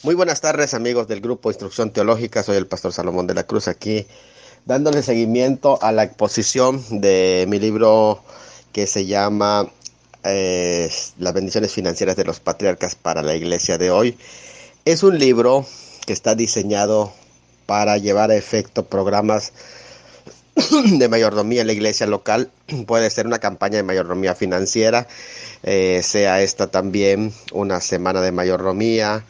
Muy buenas tardes, amigos del grupo Instrucción Teológica. Soy el pastor Salomón de la Cruz, aquí dándole seguimiento a la exposición de mi libro que se llama Las bendiciones financieras de los patriarcas para la iglesia de hoy. Es un libro que está diseñado para llevar a efecto programas de mayordomía en la iglesia local. Puede ser una campaña de mayordomía financiera, sea esta también una semana de mayordomía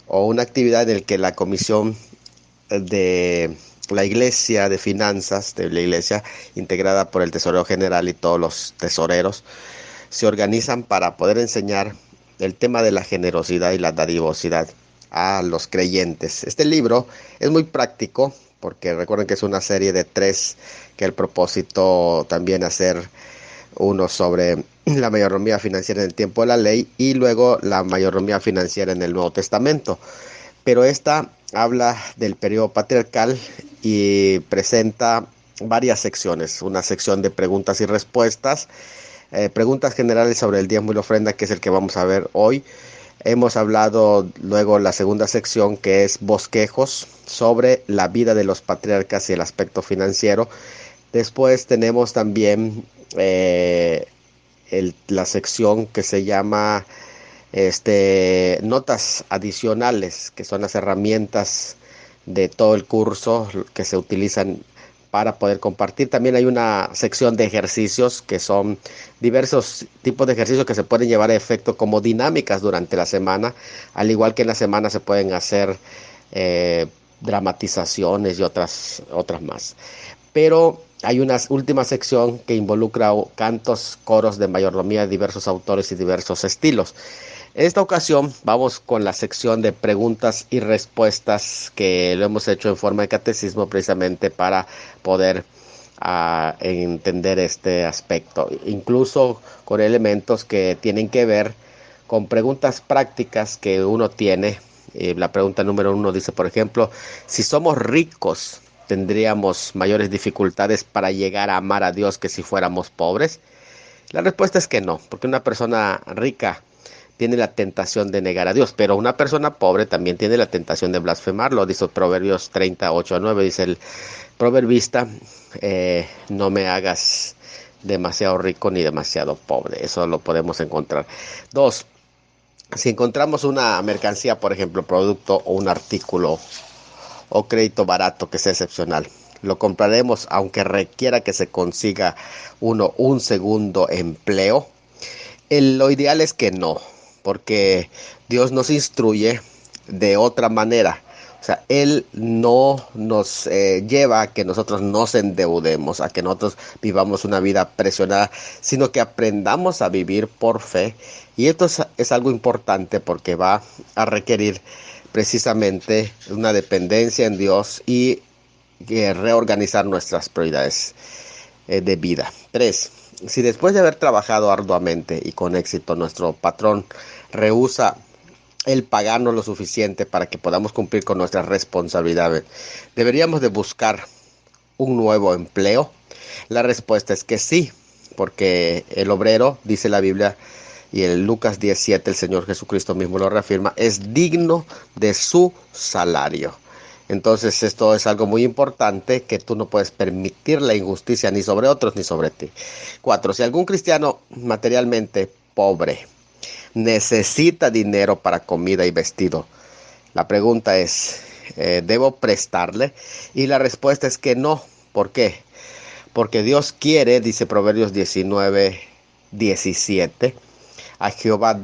o una actividad en la que la comisión de la iglesia de finanzas de la iglesia, integrada por el tesorero general y todos los tesoreros, se organizan para poder enseñar el tema de la generosidad y la dadivosidad a los creyentes. Este libro es muy práctico porque recuerden que es una serie de 3, que el propósito también hacer uno sobre la mayordomía financiera en el tiempo de la ley y luego la mayordomía financiera en el Nuevo Testamento. Pero esta habla del periodo patriarcal y presenta varias secciones. Una sección de preguntas y respuestas, preguntas generales sobre el diezmo y la ofrenda, que es el que vamos a ver hoy. Hemos hablado luego la segunda sección, que es bosquejos sobre la vida de los patriarcas y el aspecto financiero. Después tenemos también la sección que se llama notas adicionales, que son las herramientas de todo el curso que se utilizan para poder compartir. También hay una sección de ejercicios, que son diversos tipos de ejercicios que se pueden llevar a efecto como dinámicas durante la semana, al igual que en la semana se pueden hacer dramatizaciones y otras más. Pero hay una última sección que involucra cantos, coros de mayordomía de diversos autores y diversos estilos. En esta ocasión vamos con la sección de preguntas y respuestas, que lo hemos hecho en forma de catecismo precisamente para poder entender este aspecto, incluso con elementos que tienen que ver con preguntas prácticas que uno tiene. La pregunta número 1 dice, por ejemplo, si somos ricos, ¿tendríamos mayores dificultades para llegar a amar a Dios que si fuéramos pobres? La respuesta es que no, porque una persona rica tiene la tentación de negar a Dios, pero una persona pobre también tiene la tentación de blasfemarlo. Dice Proverbios 38:9, dice el proverbista, no me hagas demasiado rico ni demasiado pobre. Eso lo podemos encontrar. 2, si encontramos una mercancía, por ejemplo, producto o un artículo o crédito barato que sea excepcional, lo compraremos aunque requiera que se consiga un segundo empleo. Lo ideal es que no, porque Dios nos instruye de otra manera. O sea, Él no nos lleva a que nosotros nos endeudemos, a que nosotros vivamos una vida presionada, sino que aprendamos a vivir por fe. Y esto es algo importante porque va a requerir precisamente una dependencia en Dios y reorganizar nuestras prioridades de vida. 3, si después de haber trabajado arduamente y con éxito nuestro patrón rehúsa el pagarnos lo suficiente para que podamos cumplir con nuestras responsabilidades, ¿deberíamos de buscar un nuevo empleo? La respuesta es que sí, porque el obrero, dice la Biblia, y en Lucas 17 el Señor Jesucristo mismo lo reafirma, es digno de su salario. Entonces esto es algo muy importante, que tú no puedes permitir la injusticia ni sobre otros ni sobre ti. 4, si algún cristiano materialmente pobre necesita dinero para comida y vestido, la pregunta es, ¿debo prestarle? Y la respuesta es que no. ¿Por qué? Porque Dios quiere, dice Proverbios 19:17, a Jehová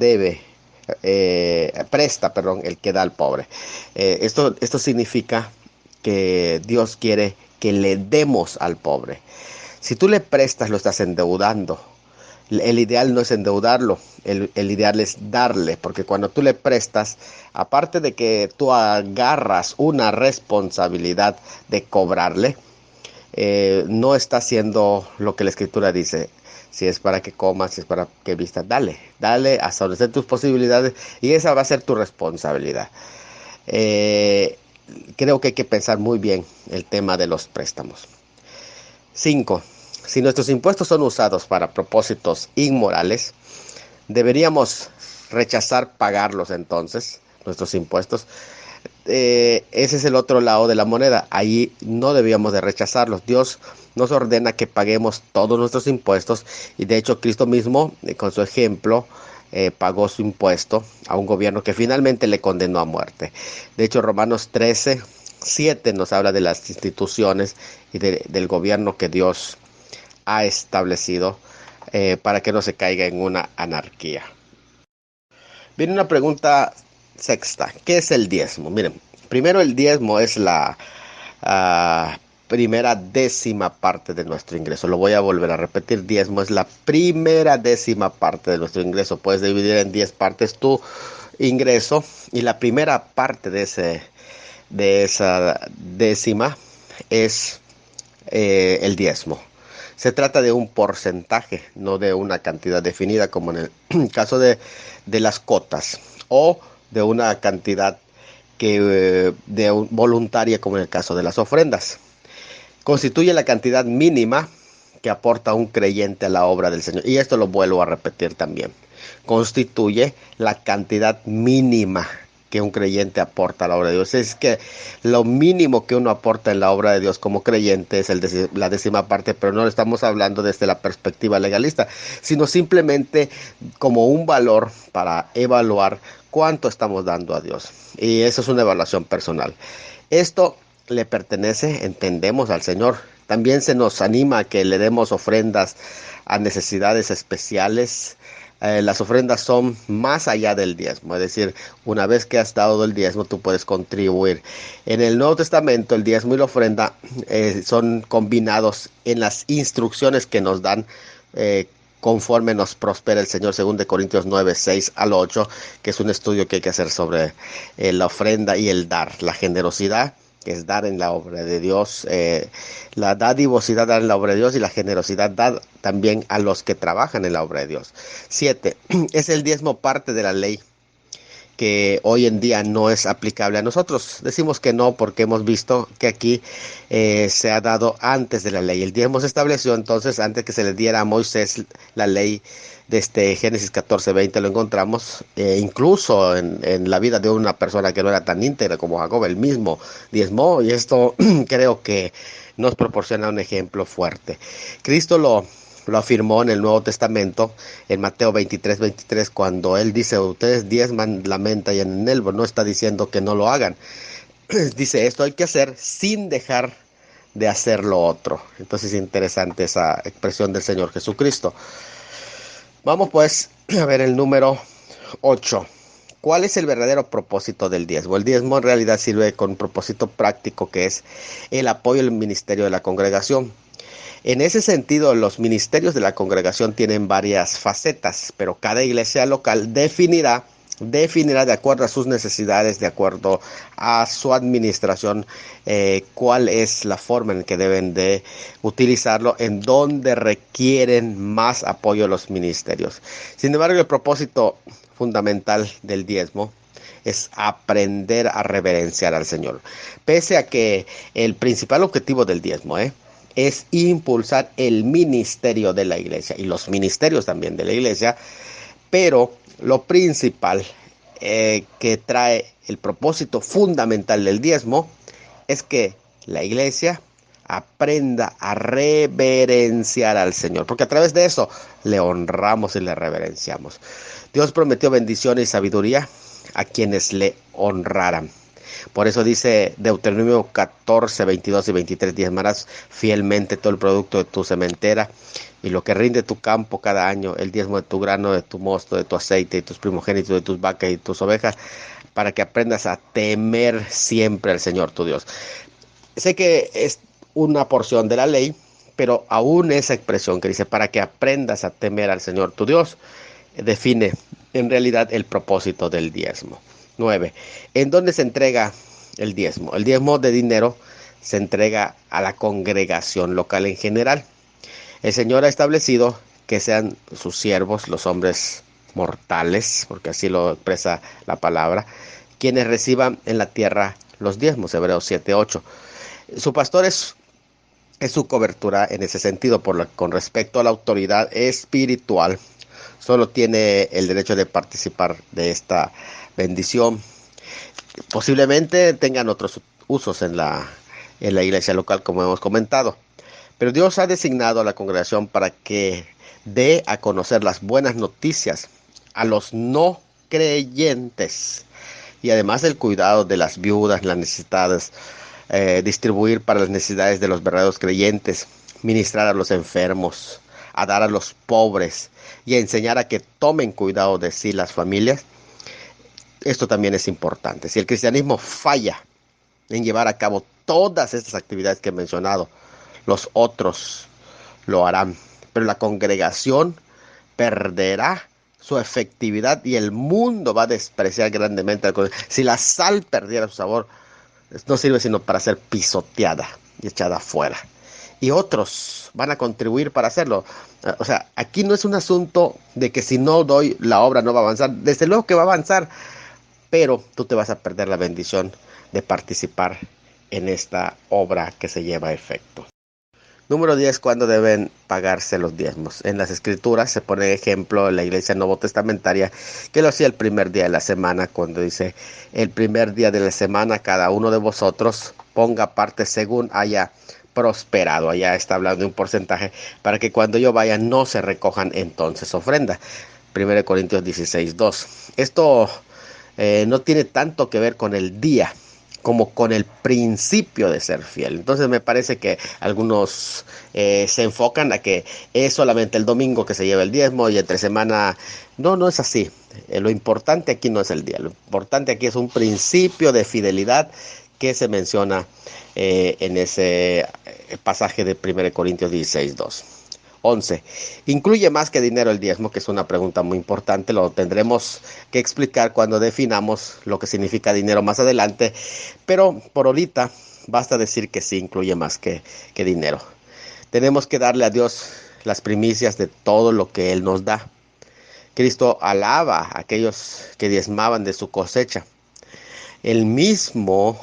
presta, el que da al pobre. Esto significa que Dios quiere que le demos al pobre. Si tú le prestas, lo estás endeudando. El ideal no es endeudarlo, el ideal es darle, porque cuando tú le prestas, aparte de que tú agarras una responsabilidad de cobrarle, no está haciendo lo que la escritura dice. Si es para que comas, si es para que vistas, dale hasta donde estén tus posibilidades, y esa va a ser tu responsabilidad. Eh, Creo que hay que pensar muy bien el tema de los préstamos. 5, si nuestros impuestos son usados para propósitos inmorales, ¿deberíamos rechazar pagarlos entonces? nuestros impuestos. Ese es el otro lado de la moneda. Ahí no debíamos de rechazarlos. Dios nos ordena que paguemos todos nuestros impuestos, y de hecho Cristo mismo, con su ejemplo, pagó su impuesto a un gobierno que finalmente le condenó a muerte. De hecho, Romanos 13:7 nos habla de las instituciones y del gobierno que Dios ha establecido, para que no se caiga en una anarquía. Viene una pregunta sexta. ¿Qué es el diezmo? Miren, primero, el diezmo es la primera décima parte de nuestro ingreso. Lo voy a volver a repetir. Diezmo es la primera décima parte de nuestro ingreso. Puedes dividir en 10 partes tu ingreso, y la primera parte de esa décima es el diezmo. Se trata de un porcentaje, no de una cantidad definida, como en el caso de las cotas, o de una cantidad voluntaria, como en el caso de las ofrendas. Constituye la cantidad mínima que aporta un creyente a la obra del Señor. Y esto lo vuelvo a repetir también. Constituye la cantidad mínima que un creyente aporta a la obra de Dios. Es que lo mínimo que uno aporta en la obra de Dios como creyente es la décima parte, pero no estamos hablando desde la perspectiva legalista, sino simplemente como un valor para evaluar cuánto estamos dando a Dios. Y eso es una evaluación personal. Esto le pertenece, entendemos, al Señor. También se nos anima a que le demos ofrendas a necesidades especiales. Las ofrendas son más allá del diezmo, es decir, una vez que has dado el diezmo, tú puedes contribuir. En el Nuevo Testamento, el diezmo y la ofrenda son combinados en las instrucciones que nos dan, conforme nos prospera el Señor, según de Corintios 9:6-8, que es un estudio que hay que hacer sobre la ofrenda y el dar, la generosidad, que es dar en la obra de Dios, la dadivosidad, dar en la obra de Dios, y la generosidad, dar también a los que trabajan en la obra de Dios. 7. Es el diezmo parte de la ley que hoy en día no es aplicable a nosotros. Decimos que no porque hemos visto que aquí se ha dado antes de la ley. El diezmo se estableció entonces antes que se le diera a Moisés la ley. Desde Génesis 14:20 lo encontramos, incluso en la vida de una persona que no era tan íntegra como Jacob, el mismo diezmó, y esto creo que nos proporciona un ejemplo fuerte. Cristo lo afirmó en el Nuevo Testamento, en Mateo 23:23, cuando él dice: ustedes diezman la menta y en el no está diciendo que no lo hagan. Dice, esto hay que hacer sin dejar de hacer lo otro. Entonces es interesante esa expresión del Señor Jesucristo. Vamos pues a ver el número 8. ¿Cuál es el verdadero propósito del diezmo? El diezmo en realidad sirve con un propósito práctico, que es el apoyo al ministerio de la congregación. En ese sentido, los ministerios de la congregación tienen varias facetas, pero cada iglesia local definirá de acuerdo a sus necesidades, de acuerdo a su administración, cuál es la forma en que deben de utilizarlo, en donde requieren más apoyo los ministerios. Sin embargo, el propósito fundamental del diezmo es aprender a reverenciar al Señor. Pese a que el principal objetivo del diezmo es impulsar el ministerio de la iglesia y los ministerios también de la iglesia, pero lo principal que trae el propósito fundamental del diezmo es que la iglesia aprenda a reverenciar al Señor, porque a través de eso le honramos y le reverenciamos. Dios prometió bendición y sabiduría a quienes le honraran. Por eso dice Deuteronomio 14:22-23: diezmarás fielmente todo el producto de tu sementera y lo que rinde tu campo cada año, el diezmo de tu grano, de tu mosto, de tu aceite, de tus primogénitos, de tus vacas y tus ovejas, para que aprendas a temer siempre al Señor tu Dios. Sé que es una porción de la ley, pero aún esa expresión que dice para que aprendas a temer al Señor tu Dios, define en realidad el propósito del diezmo. 9. ¿En dónde se entrega el diezmo? El diezmo de dinero se entrega a la congregación local en general. El Señor ha establecido que sean sus siervos, los hombres mortales, porque así lo expresa la palabra, quienes reciban en la tierra los diezmos. Hebreos 7:8. Su pastor es su cobertura en ese sentido. Con respecto a la autoridad espiritual, solo tiene el derecho de participar de esta bendición Posiblemente tengan otros usos en la iglesia local, como hemos comentado. Pero Dios ha designado a la congregación para que dé a conocer las buenas noticias a los no creyentes. Y además el cuidado de las viudas, las necesitadas, distribuir para las necesidades de los verdaderos creyentes, ministrar a los enfermos, a dar a los pobres y a enseñar a que tomen cuidado de sí las familias. Esto también es importante. Si el cristianismo falla en llevar a cabo todas estas actividades que he mencionado, los otros lo harán. Pero la congregación perderá su efectividad y el mundo va a despreciar grandemente. Si la sal perdiera su sabor, no sirve sino para ser pisoteada y echada afuera. Y otros van a contribuir para hacerlo. O sea, aquí no es un asunto de que si no doy, la obra no va a avanzar. Desde luego que va a avanzar, pero tú te vas a perder la bendición de participar en esta obra que se lleva a efecto. Número 10. ¿Cuándo deben pagarse los diezmos? En las escrituras se pone ejemplo en la iglesia novotestamentaria que lo hacía el primer día de la semana, cuando dice: el primer día de la semana cada uno de vosotros ponga parte según haya prosperado. Allá está hablando de un porcentaje para que cuando yo vaya no se recojan entonces ofrenda. 1 Corintios 16:2. Esto no tiene tanto que ver con el día como con el principio de ser fiel. Entonces me parece que algunos se enfocan a que es solamente el domingo que se lleva el diezmo y entre semana. No, no es así. Lo importante aquí no es el día. Lo importante aquí es un principio de fidelidad que se menciona en ese pasaje de 1 Corintios 16:2. 11. ¿Incluye más que dinero el diezmo? Que es una pregunta muy importante. Lo tendremos que explicar cuando definamos lo que significa dinero más adelante. Pero por ahorita basta decir que sí incluye más que dinero. Tenemos que darle a Dios las primicias de todo lo que Él nos da. Cristo alaba a aquellos que diezmaban de su cosecha. Al mismo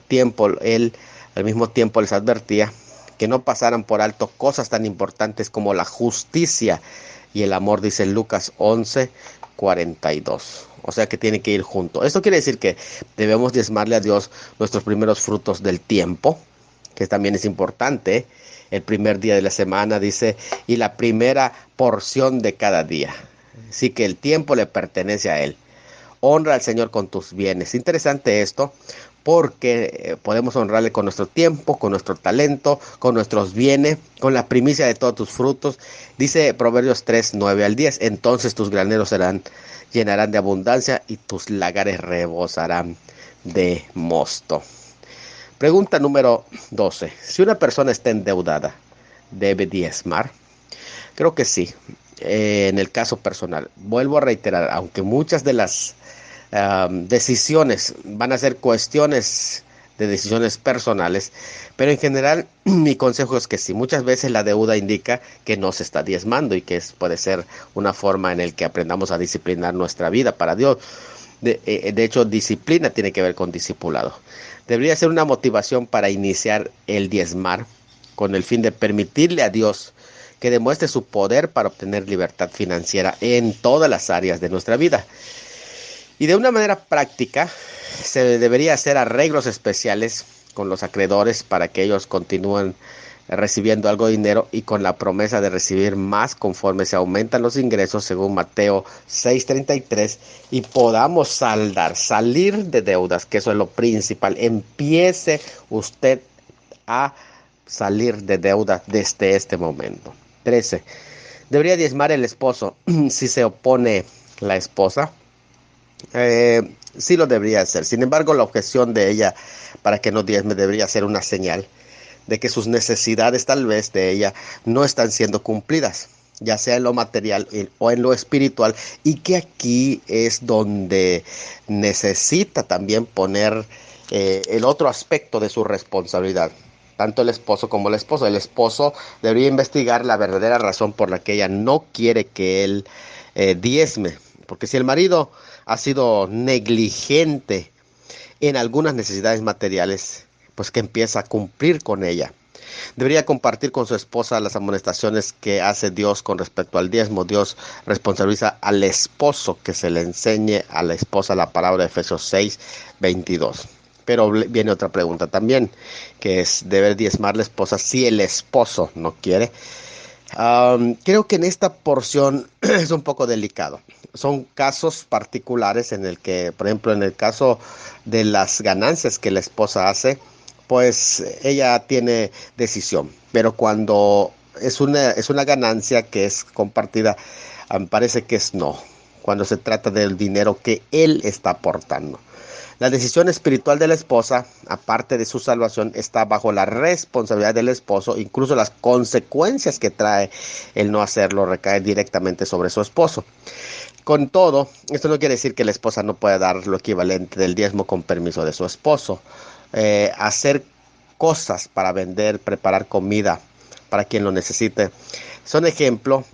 tiempo les advertía que no pasaran por alto cosas tan importantes como la justicia y el amor, dice Lucas 11:42. O sea que tiene que ir junto. Esto quiere decir que debemos diezmarle a Dios nuestros primeros frutos del tiempo, que también es importante. El primer día de la semana dice, y la primera porción de cada día. Así que el tiempo le pertenece a Él. Honra al Señor con tus bienes. Interesante esto, porque podemos honrarle con nuestro tiempo, con nuestro talento, con nuestros bienes, con la primicia de todos tus frutos. Dice Proverbios 3:9-10, entonces tus graneros llenarán de abundancia y tus lagares rebosarán de mosto. Pregunta número 12. Si una persona está endeudada, ¿debe diezmar? Creo que sí. En el caso personal, vuelvo a reiterar, aunque muchas de las decisiones van a ser cuestiones de decisiones personales, pero en general mi consejo es que sí. Muchas veces la deuda indica que no se está diezmando y que puede ser una forma en la que aprendamos a disciplinar nuestra vida para Dios. De hecho, disciplina tiene que ver con discipulado. Debería ser una motivación para iniciar el diezmar con el fin de permitirle a Dios que demuestre su poder para obtener libertad financiera en todas las áreas de nuestra vida. Y de una manera práctica, se debería hacer arreglos especiales con los acreedores para que ellos continúen recibiendo algo de dinero y con la promesa de recibir más conforme se aumentan los ingresos, según Mateo 6:33, y podamos salir de deudas, que eso es lo principal. Empiece usted a salir de deuda desde este momento. 13. ¿Debería diezmar el esposo si se opone la esposa? Sí lo debería hacer. Sin embargo, la objeción de ella para que no diezme debería ser una señal de que sus necesidades tal vez de ella no están siendo cumplidas, ya sea en lo material o en lo espiritual, y que aquí es donde necesita también poner el otro aspecto de su responsabilidad. Tanto el esposo como la esposa. El esposo debería investigar la verdadera razón por la que ella no quiere que él diezme. Porque si el marido ha sido negligente en algunas necesidades materiales, pues que empieza a cumplir con ella. Debería compartir con su esposa las amonestaciones que hace Dios con respecto al diezmo. Dios responsabiliza al esposo que se le enseñe a la esposa la palabra de Efesios 6:22. Pero viene otra pregunta también, que es, ¿debe diezmar la esposa si el esposo no quiere? Creo que en esta porción es un poco delicado. Son casos particulares en el que, por ejemplo, en el caso de las ganancias que la esposa hace, pues ella tiene decisión. Pero cuando es una ganancia que es compartida, parece que es no. Cuando se trata del dinero que él está aportando. La decisión espiritual de la esposa, aparte de su salvación, está bajo la responsabilidad del esposo. Incluso las consecuencias que trae el no hacerlo recaen directamente sobre su esposo. Con todo, esto no quiere decir que la esposa no pueda dar lo equivalente del diezmo con permiso de su esposo. Hacer cosas para vender, preparar comida para quien lo necesite, son ejemplo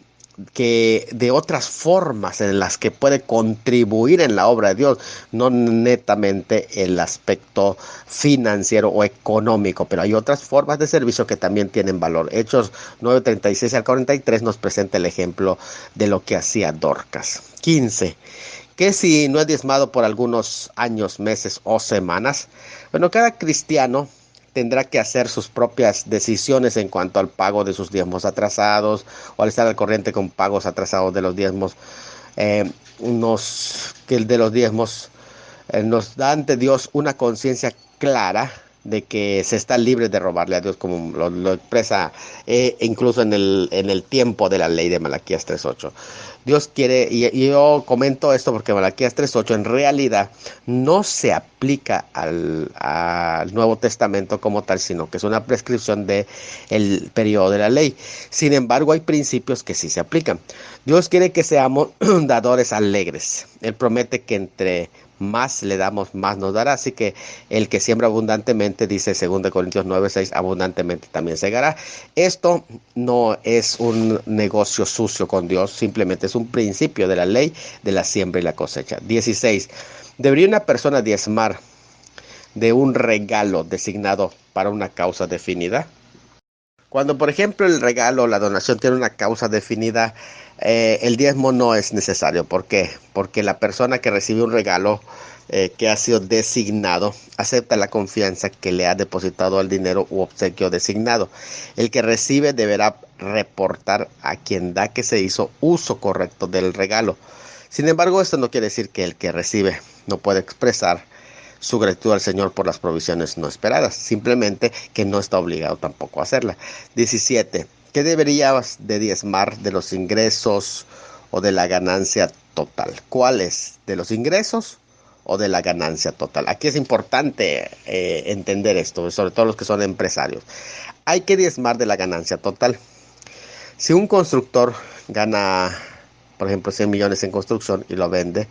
que de otras formas en las que puede contribuir en la obra de Dios, no netamente el aspecto financiero o económico, pero hay otras formas de servicio que también tienen valor. Hechos 9:36 al 43 nos presenta el ejemplo de lo que hacía Dorcas. 15. Que si no es diezmado por algunos años, meses o semanas, bueno, cada cristiano tendrá que hacer sus propias decisiones en cuanto al pago de sus diezmos atrasados o al estar al corriente con pagos atrasados de los diezmos. Que el de los diezmos nos da ante Dios una conciencia clara de que se está libre de robarle a Dios, como lo expresa incluso en el tiempo de la ley de Malaquías 3:8. Dios quiere, y yo comento esto porque Malaquías 3:8 en realidad no se aplica al Nuevo Testamento como tal, sino que es una prescripción del periodo de la ley. Sin embargo, hay principios que sí se aplican. Dios quiere que seamos dadores alegres. Él promete que entre más le damos, más nos dará. Así que el que siembra abundantemente, dice 2 Corintios 9:6, abundantemente también segará. Esto no es un negocio sucio con Dios, simplemente es un principio de la ley de la siembra y la cosecha. 16. ¿Debería una persona diezmar de un regalo designado para una causa definida? Cuando, por ejemplo, el regalo o la donación tiene una causa definida, el diezmo no es necesario. ¿Por qué? Porque la persona que recibe un regalo que ha sido designado acepta la confianza que le ha depositado al dinero u obsequio designado. El que recibe deberá reportar a quien da que se hizo uso correcto del regalo. Sin embargo, esto no quiere decir que el que recibe no puede expresar su gratitud al Señor por las provisiones no esperadas, simplemente que no está obligado tampoco a hacerla. 17. ¿Qué deberías de diezmar de los ingresos o de la ganancia total? ¿Cuál es? ¿De los ingresos o de la ganancia total? Aquí es importante entender esto, sobre todo los que son empresarios. Hay que diezmar de la ganancia total. Si un constructor gana, por ejemplo, 100 millones en construcción y lo vende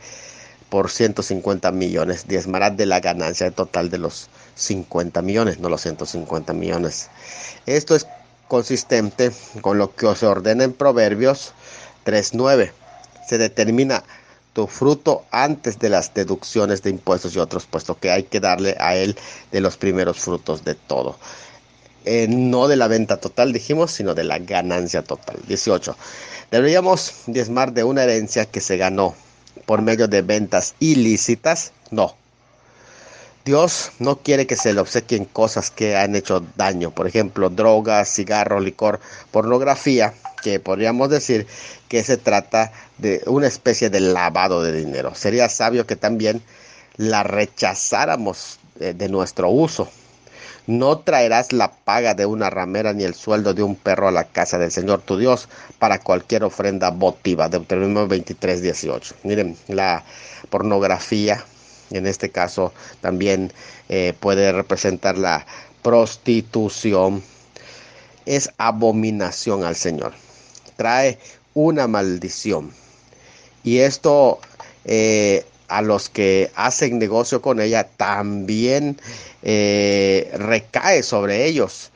por 150 millones, diezmará de la ganancia total de los 50 millones, no los 150 millones. Esto es consistente con lo que se ordena en Proverbios 3:9. Se determina tu fruto antes de las deducciones de impuestos y otros, puesto que hay que darle a él de los primeros frutos de todo. No de la venta total, dijimos, sino de la ganancia total. 18. ¿Deberíamos diezmar de una herencia que se ganó por medio de ventas ilícitas? No. Dios no quiere que se le obsequien cosas que han hecho daño, por ejemplo, drogas, cigarros, licor, pornografía, que podríamos decir que se trata de una especie de lavado de dinero. Sería sabio que también la rechazáramos de nuestro uso. No traerás la paga de una ramera ni el sueldo de un perro a la casa del Señor tu Dios para cualquier ofrenda votiva. Deuteronomio 23:18. Miren, la pornografía, en este caso, también puede representar la prostitución. Es abominación al Señor. Trae una maldición. Y esto a los que hacen negocio con ella también recae sobre ellos.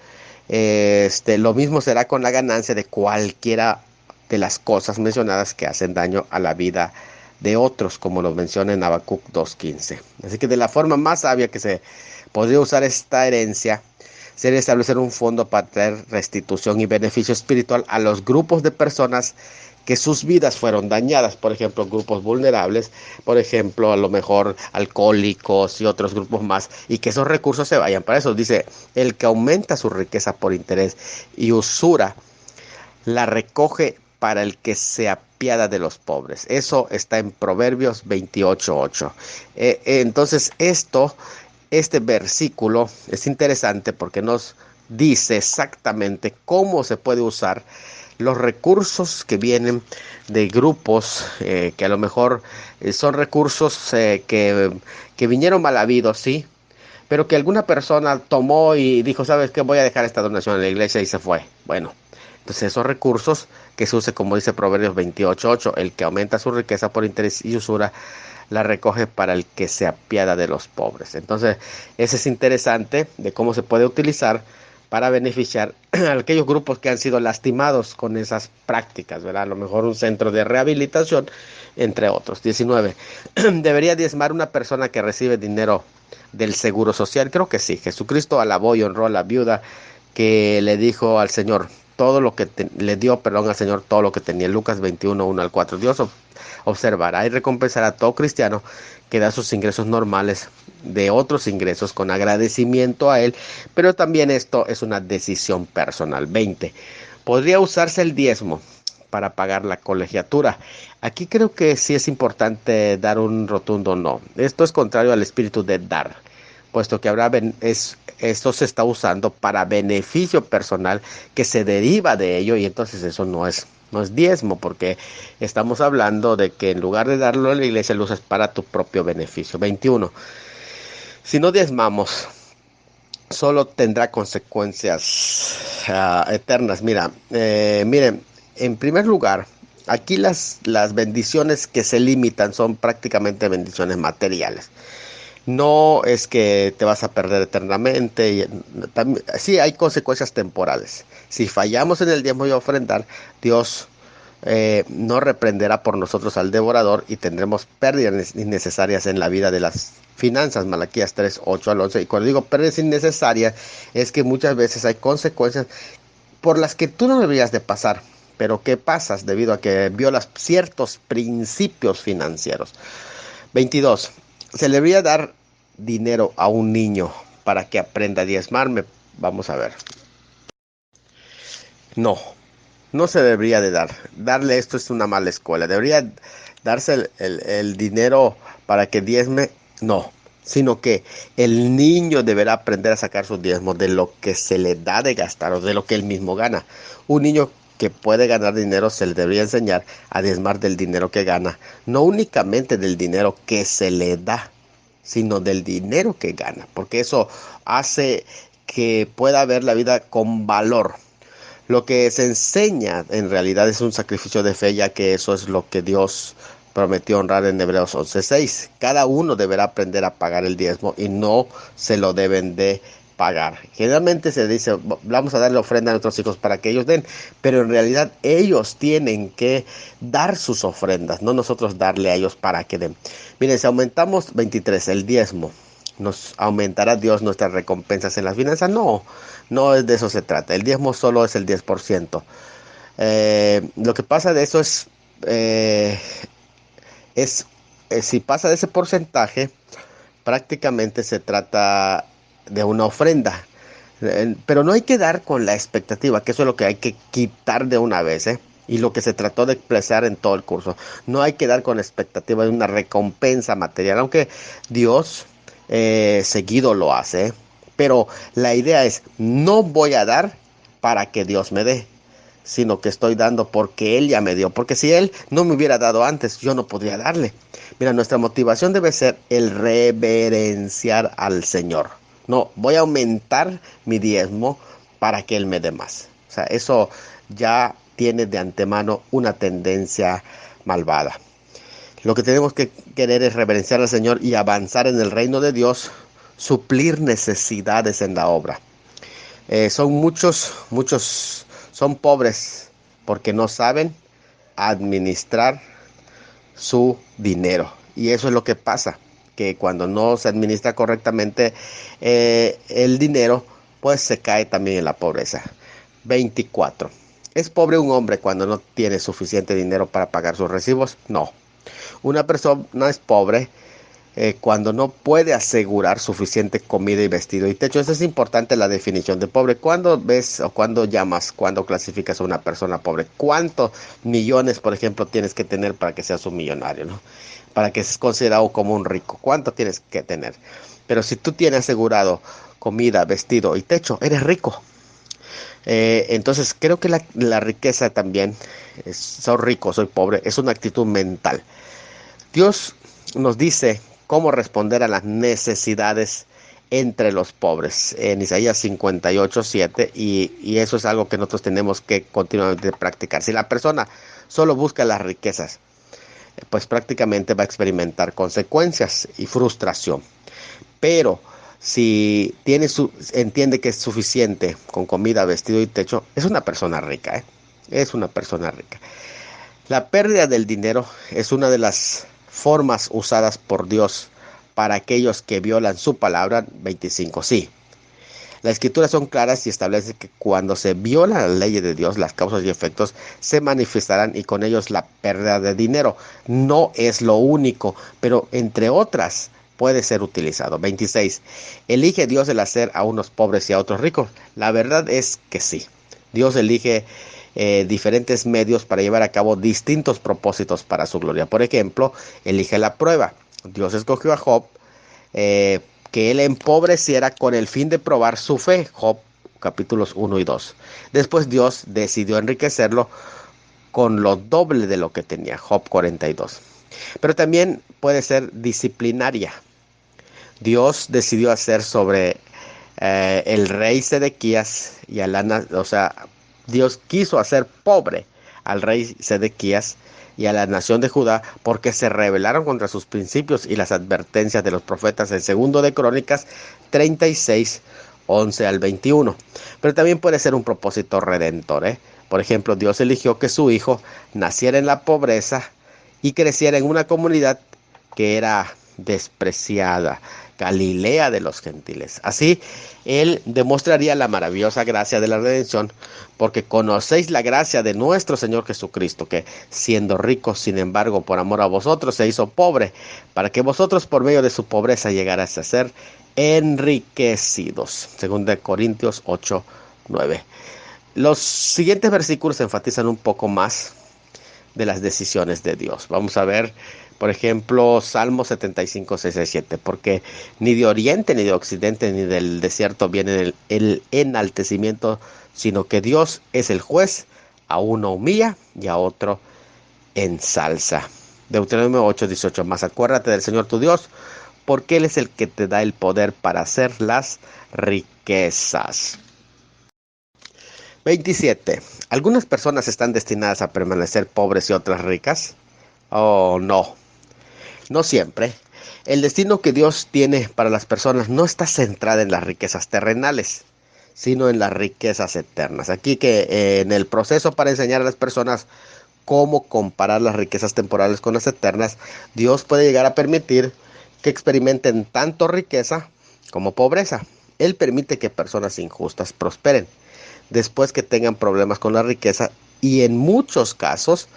Lo mismo será con la ganancia de cualquiera de las cosas mencionadas que hacen daño a la vida de otros, como lo menciona en Habacuc 2:15. Así que de la forma más sabia que se podría usar esta herencia sería establecer un fondo para traer restitución y beneficio espiritual a los grupos de personas que sus vidas fueron dañadas, por ejemplo, grupos vulnerables, por ejemplo, a lo mejor alcohólicos y otros grupos más, y que esos recursos se vayan para eso. Dice, el que aumenta su riqueza por interés y usura, la recoge para el que se apiada de los pobres. Eso está en Proverbios 28:8. Entonces, este versículo es interesante porque nos dice exactamente cómo se puede usar los recursos que vienen de grupos que a lo mejor son recursos que vinieron mal habidos, sí, pero que alguna persona tomó y dijo, ¿sabes qué? Voy a dejar esta donación en la iglesia y se fue. Bueno, entonces esos recursos que se use, como dice Proverbios 28:8, el que aumenta su riqueza por interés y usura, la recoge para el que se apiada de los pobres. Entonces, ese es interesante de cómo se puede utilizar para beneficiar a aquellos grupos que han sido lastimados con esas prácticas, ¿verdad? A lo mejor un centro de rehabilitación, entre otros. 19. ¿Debería diezmar una persona que recibe dinero del seguro social? Creo que sí. Jesucristo alabó y honró a la viuda que le dijo al Señor todo lo que le dio, perdón, al Señor todo lo que tenía. Lucas 21:1-4. Dios observará y recompensará a todo cristiano que da sus ingresos normales de otros ingresos con agradecimiento a él, pero también esto es una decisión personal. 20. ¿Podría usarse el diezmo para pagar la colegiatura? Aquí creo que sí es importante dar un rotundo no. Esto es contrario al espíritu de dar, puesto que esto se está usando para beneficio personal que se deriva de ello, y entonces eso no es diezmo, porque estamos hablando de que en lugar de darlo a la iglesia lo usas para tu propio beneficio. 21. Si no diezmamos, solo tendrá consecuencias eternas. Miren, en primer lugar, aquí las bendiciones que se limitan son prácticamente bendiciones materiales. No es que te vas a perder eternamente. Sí, hay consecuencias temporales. Si fallamos en el diezmo y ofrendar, Dios no reprenderá por nosotros al devorador y tendremos pérdidas innecesarias en la vida de las finanzas. Malaquías 3:8-11. Y cuando digo pérdidas innecesarias, es que muchas veces hay consecuencias por las que tú no deberías de pasar, pero que pasas debido a que violas ciertos principios financieros. 22. ¿Se le debería dar dinero a un niño para que aprenda a diezmarme? Vamos a ver. No, no se debería de dar. Darle esto es una mala escuela. Debería darse el dinero para que diezme. No, sino que el niño deberá aprender a sacar sus diezmos de lo que se le da de gastar o de lo que él mismo gana. Un niño que puede ganar dinero se le debería enseñar a diezmar del dinero que gana, no únicamente del dinero que se le da, sino del dinero que gana, porque eso hace que pueda ver la vida con valor. Lo que se enseña en realidad es un sacrificio de fe, ya que eso es lo que Dios prometió honrar en Hebreos 11:6. Cada uno deberá aprender a pagar el diezmo y no se lo deben de pagar. Generalmente se dice, vamos a darle ofrenda a nuestros hijos para que ellos den, pero en realidad ellos tienen que dar sus ofrendas, no nosotros darle a ellos para que den. Miren, si aumentamos 23, el diezmo, ¿nos aumentará Dios nuestras recompensas en las finanzas? No, no es de eso se trata. El diezmo solo es el 10%. Lo que pasa de eso eh, es si pasa de ese porcentaje, prácticamente se trata de una ofrenda. Pero no hay que dar con la expectativa, que eso es lo que hay que quitar de una vez, ¿eh? Y lo que se trató de expresar en todo el curso. No hay que dar con la expectativa de una recompensa material, aunque Dios seguido lo hace, ¿eh? Pero la idea es, no voy a dar para que Dios me dé, sino que estoy dando porque Él ya me dio. Porque si Él no me hubiera dado antes, yo no podría darle. Mira, nuestra motivación debe ser el reverenciar al Señor. No, voy a aumentar mi diezmo para que Él me dé más. O sea, eso ya tiene de antemano una tendencia malvada. Lo que tenemos que querer es reverenciar al Señor y avanzar en el reino de Dios, suplir necesidades en la obra. Son muchos son pobres porque no saben administrar su dinero. Y eso es lo que pasa, que cuando no se administra correctamente el dinero, pues se cae también en la pobreza. 24. ¿Es pobre un hombre cuando no tiene suficiente dinero para pagar sus recibos? No. Una persona es pobre cuando no puede asegurar suficiente comida y vestido y techo. Eso es importante, la definición de pobre. ¿Cuándo ves o cuándo llamas, cuándo clasificas a una persona pobre? ¿Cuántos millones, por ejemplo, tienes que tener para que seas un millonario, ¿no? Para que seas considerado como un rico. ¿Cuánto tienes que tener? Pero si tú tienes asegurado comida, vestido y techo, eres rico. Entonces creo que la riqueza también, soy rico, soy pobre, es una actitud mental. Dios nos dice cómo responder a las necesidades entre los pobres en Isaías 58:7 y eso es algo que nosotros tenemos que continuamente practicar. Si la persona solo busca las riquezas, pues prácticamente va a experimentar consecuencias y frustración. Pero si entiende que es suficiente con comida, vestido y techo, es una persona rica, ¿eh? Es una persona rica. La pérdida del dinero es una de las formas usadas por Dios para aquellos que violan su palabra. 25. Sí, las escrituras son claras y establecen que cuando se viola la ley de Dios, las causas y efectos se manifestarán y con ellos la pérdida de dinero. No es lo único, pero entre otras puede ser utilizado. 26. ¿Elige Dios el hacer a unos pobres y a otros ricos? La verdad es que sí. Dios elige diferentes medios para llevar a cabo distintos propósitos para su gloria. Por ejemplo, elige la prueba. Dios escogió a Job que él empobreciera con el fin de probar su fe. Job capítulos 1 y 2. Después Dios decidió enriquecerlo con lo doble de lo que tenía. Job 42. Pero también puede ser disciplinaria. Dios decidió hacer sobre el rey Sedequías y a o sea, Dios quiso hacer pobre al rey Sedequías y a la nación de Judá porque se rebelaron contra sus principios y las advertencias de los profetas en segundo de Crónicas 36, 11 al 21. Pero también puede ser un propósito redentor, ¿eh? Por ejemplo, Dios eligió que su hijo naciera en la pobreza y creciera en una comunidad que era despreciada, Galilea de los gentiles. Así, él demostraría la maravillosa gracia de la redención, porque conocéis la gracia de nuestro Señor Jesucristo, que siendo rico, sin embargo, por amor a vosotros, se hizo pobre, para que vosotros por medio de su pobreza llegarais a ser enriquecidos. Según de Corintios 8, 9. Los siguientes versículos enfatizan un poco más de las decisiones de Dios. Vamos a ver, por ejemplo, Salmo 75, 6 y 7. Porque ni de oriente, ni de occidente, ni del desierto viene el enaltecimiento, sino que Dios es el juez, a uno humilla y a otro ensalza. Deuteronomio 8, 18. Mas acuérdate del Señor tu Dios, porque Él es el que te da el poder para hacer las riquezas. 27. ¿Algunas personas están destinadas a permanecer pobres y otras ricas? Oh, no. No siempre. El destino que Dios tiene para las personas no está centrado en las riquezas terrenales, sino en las riquezas eternas. Aquí que en el proceso para enseñar a las personas cómo comparar las riquezas temporales con las eternas, Dios puede llegar a permitir que experimenten tanto riqueza como pobreza. Él permite que personas injustas prosperen después que tengan problemas con la riqueza y en muchos casos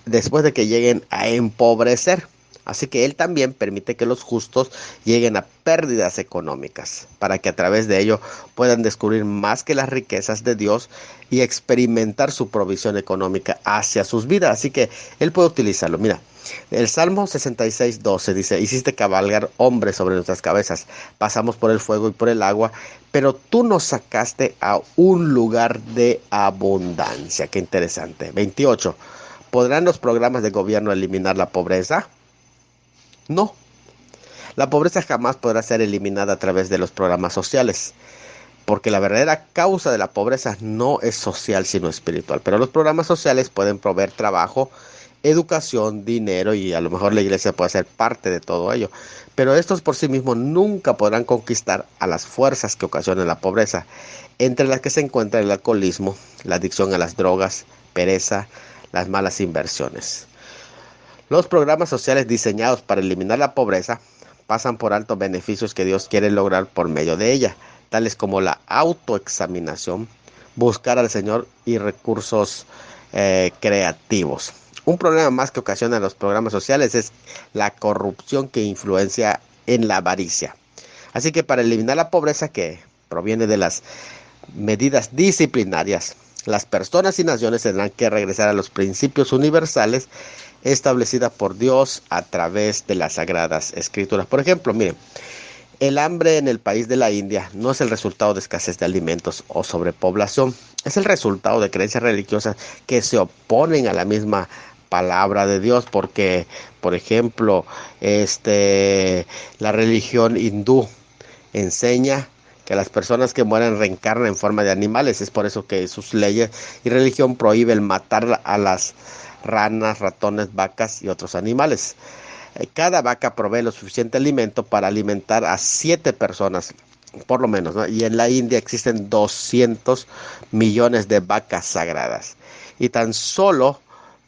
después de que lleguen a empobrecer. Así que Él también permite que los justos lleguen a pérdidas económicas para que a través de ello puedan descubrir más que las riquezas de Dios y experimentar su provisión económica hacia sus vidas. Así que Él puede utilizarlo. Mira, el Salmo 66, 12 dice: hiciste cabalgar hombres sobre nuestras cabezas, pasamos por el fuego y por el agua, pero tú nos sacaste a un lugar de abundancia. Qué interesante. 28. ¿Podrán los programas de gobierno eliminar la pobreza? No. La pobreza jamás podrá ser eliminada a través de los programas sociales, porque la verdadera causa de la pobreza no es social sino espiritual. Pero los programas sociales pueden proveer trabajo, educación, dinero y a lo mejor la iglesia puede ser parte de todo ello. Pero estos por sí mismos nunca podrán conquistar a las fuerzas que ocasionan la pobreza, entre las que se encuentra el alcoholismo, la adicción a las drogas, pereza, las malas inversiones. Los programas sociales diseñados para eliminar la pobreza pasan por alto beneficios que Dios quiere lograr por medio de ella. tales como la autoexaminación, buscar al Señor y recursos creativos. Un problema más que ocasionan los programas sociales es la corrupción que influencia en la avaricia. Así que para eliminar la pobreza que proviene de las medidas disciplinarias, las personas y naciones tendrán que regresar a los principios universales establecidas por Dios a través de las Sagradas Escrituras. Por ejemplo, miren, el hambre en el país de la India no es el resultado de escasez de alimentos o sobrepoblación, es el resultado de creencias religiosas que se oponen a la misma palabra de Dios, porque, por ejemplo, la religión hindú enseña que las personas que mueren reencarnan en forma de animales. Es por eso que sus leyes y religión prohíben matar a las ranas, ratones, vacas y otros animales. Cada vaca provee lo suficiente alimento para alimentar a 7 personas, por lo menos, ¿no? Y en la India existen 200 millones de vacas sagradas. Y tan solo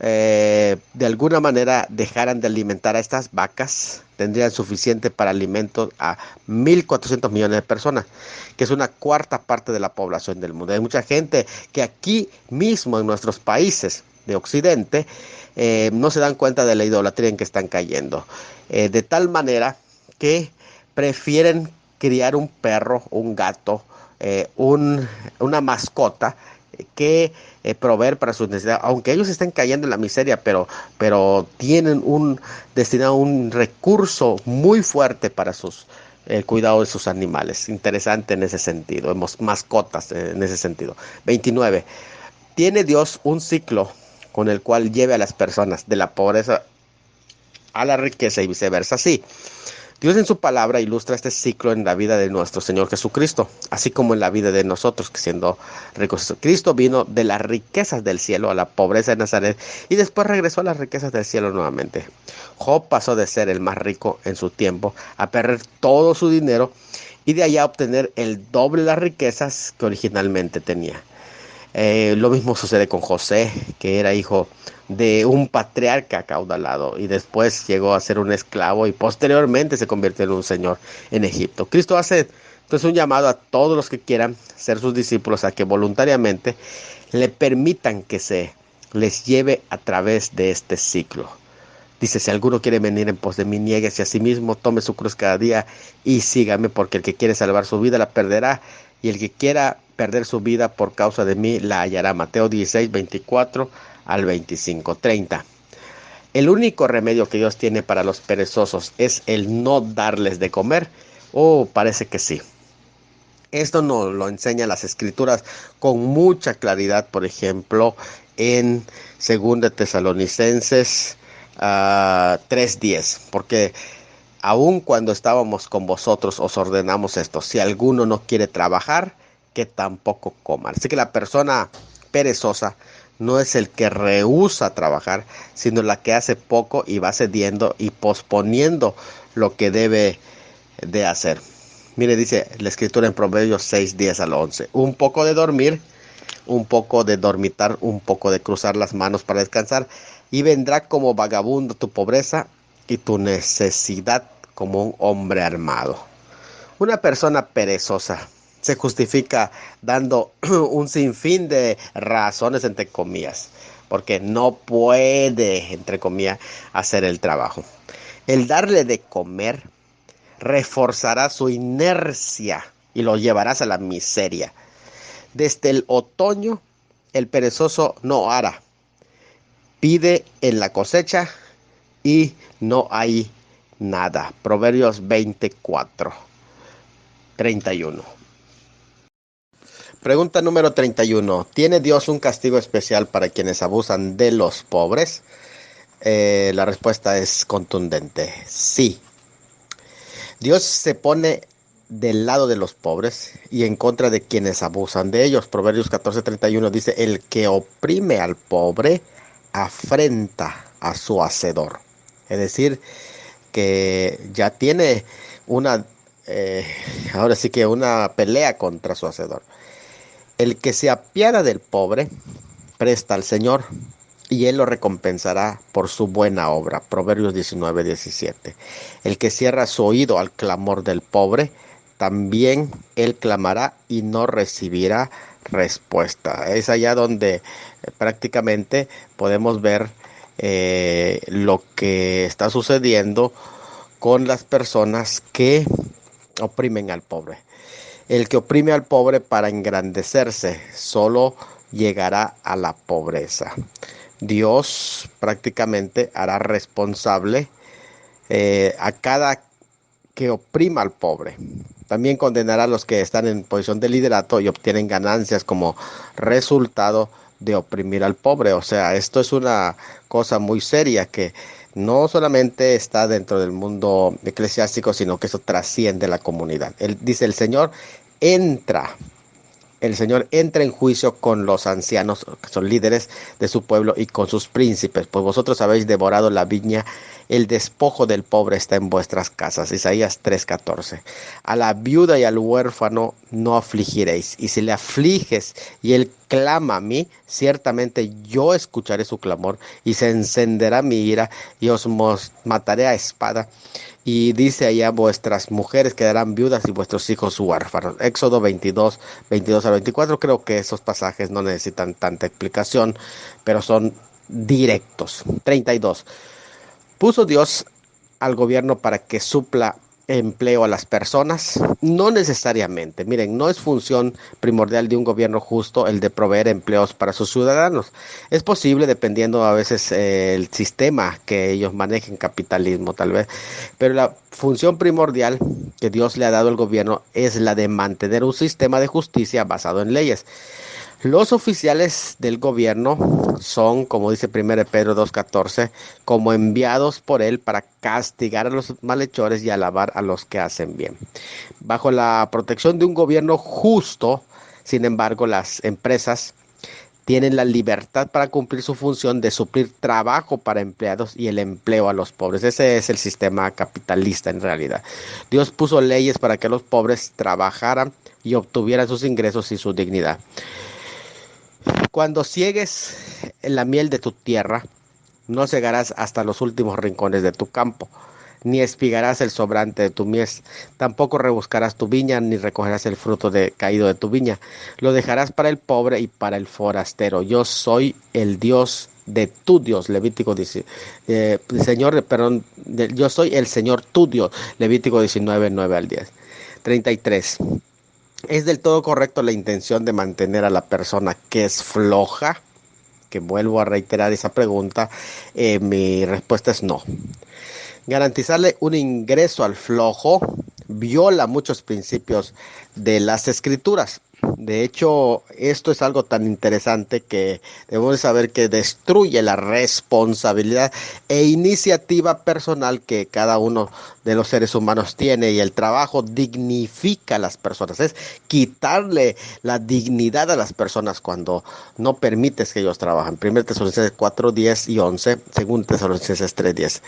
de alguna manera dejaran de alimentar a estas vacas, tendrían suficiente para alimentos a 1.400 millones de personas, que es una cuarta parte de la población del mundo. Hay mucha gente que aquí mismo en nuestros países de Occidente no se dan cuenta de la idolatría en que están cayendo, de tal manera que prefieren criar un perro, un gato, una mascota que proveer para sus necesidades, aunque ellos estén cayendo en la miseria, pero tienen destinado un recurso muy fuerte para el cuidado de sus animales. Interesante en ese sentido, mascotas en ese sentido. 29. ¿Tiene Dios un ciclo con el cual lleve a las personas de la pobreza a la riqueza y viceversa? Sí. Dios en su palabra ilustra este ciclo en la vida de nuestro Señor Jesucristo, así como en la vida de nosotros, que siendo ricos. Cristo vino de las riquezas del cielo a la pobreza de Nazaret y después regresó a las riquezas del cielo nuevamente. Job pasó de ser el más rico en su tiempo a perder todo su dinero y de allá obtener el doble de las riquezas que originalmente tenía. Lo mismo sucede con José, que era hijo de un patriarca acaudalado y después llegó a ser un esclavo y posteriormente se convirtió en un señor en Egipto. Cristo hace entonces un llamado a todos los que quieran ser sus discípulos a que voluntariamente le permitan que se les lleve a través de este ciclo. Dice, si alguno quiere venir en pos de mí, niéguese a sí mismo, tome su cruz cada día y sígame, porque el que quiere salvar su vida la perderá, y el que quiera perder su vida por causa de mí la hallará. Mateo 16, 24 al 25, 30. El único remedio que Dios tiene para los perezosos es el no darles de comer. Oh, parece que sí. Esto nos lo enseñan las escrituras con mucha claridad, por ejemplo, en 2 Tesalonicenses 3:10, porque aun cuando estábamos con vosotros os ordenamos esto: si alguno no quiere trabajar, que tampoco coma. Así que la persona perezosa no es el que rehúsa trabajar, sino la que hace poco y va cediendo y posponiendo lo que debe de hacer. Mire, dice la escritura en Proverbios 6:10 al 11. Un poco de dormir, un poco de dormitar, un poco de cruzar las manos para descansar, y vendrá como vagabundo tu pobreza y tu necesidad como un hombre armado. Una persona perezosa se justifica dando un sinfín de razones, entre comillas, porque no puede, entre comillas, hacer el trabajo. El darle de comer reforzará su inercia y lo llevarás a la miseria. Desde el otoño, el perezoso no hará, pide en la cosecha y no hay nada. Proverbios 24, 31. Pregunta número 31. ¿Tiene Dios un castigo especial para quienes abusan de los pobres? La respuesta es contundente. Sí. Dios se pone del lado de los pobres y en contra de quienes abusan de ellos. Proverbios 14:31 dice, el que oprime al pobre afrenta a su hacedor. Es decir, que ya tiene una, ahora sí que una pelea contra su hacedor. El que se apiada del pobre presta al Señor y Él lo recompensará por su buena obra. Proverbios 19:17. El que cierra su oído al clamor del pobre también él clamará y no recibirá respuesta. Es allá donde prácticamente podemos ver lo que está sucediendo con las personas que oprimen al pobre. El que oprime al pobre para engrandecerse solo llegará a la pobreza. Dios prácticamente hará responsable a cada que oprima al pobre. También condenará a los que están en posición de liderato y obtienen ganancias como resultado de oprimir al pobre. O sea, esto es una cosa muy seria que no solamente está dentro del mundo eclesiástico, sino que eso trasciende la comunidad. Él dice, entra el Señor entra en juicio con los ancianos, que son líderes de su pueblo, y con sus príncipes, pues vosotros habéis devorado la viña, el despojo del pobre está en vuestras casas. Isaías 3:14. A la viuda y al huérfano no afligiréis, y si le afliges y él clama a mí, ciertamente yo escucharé su clamor, y se encenderá mi ira, y os mataré a espada. Y dice allá, vuestras mujeres quedarán viudas y vuestros hijos huérfanos. Éxodo 22 al 24. Creo que esos pasajes no necesitan tanta explicación, pero son directos. 32. Puso Dios al gobierno para que supla empleo a las personas. No necesariamente. Miren, no es función primordial de un gobierno justo el de proveer empleos para sus ciudadanos. Es posible dependiendo a veces el sistema que ellos manejen, capitalismo tal vez, pero la función primordial que Dios le ha dado al gobierno es la de mantener un sistema de justicia basado en leyes. Los oficiales del gobierno son, como dice 1 Pedro 2:14, como enviados por él para castigar a los malhechores y alabar a los que hacen bien. Bajo la protección de un gobierno justo, sin embargo, las empresas tienen la libertad para cumplir su función de suplir trabajo para empleados y el empleo a los pobres. Ese es el sistema capitalista en realidad. Dios puso leyes para que los pobres trabajaran y obtuvieran sus ingresos y su dignidad. Cuando ciegues la miel de tu tierra, no cegarás hasta los últimos rincones de tu campo, ni espigarás el sobrante de tu mies, tampoco rebuscarás tu viña, ni recogerás el fruto caído de tu viña. Lo dejarás para el pobre y para el forastero. Yo soy el Dios de tu Dios. Levítico dice, yo soy el Señor tu Dios. Levítico 19, 9 al 10. 33. ¿Es del todo correcto la intención de mantener a la persona que es floja? Que vuelvo a reiterar esa pregunta. Mi respuesta es no. Garantizarle un ingreso al flojo viola muchos principios de las escrituras. De hecho, esto es algo tan interesante que debemos saber que destruye la responsabilidad e iniciativa personal que cada uno de los seres humanos tiene, y el trabajo dignifica a las personas. Es quitarle la dignidad a las personas cuando no permites que ellos trabajen. 1 Tesalonicenses 4:10 y 11, 2 Tesalonicenses 3:10.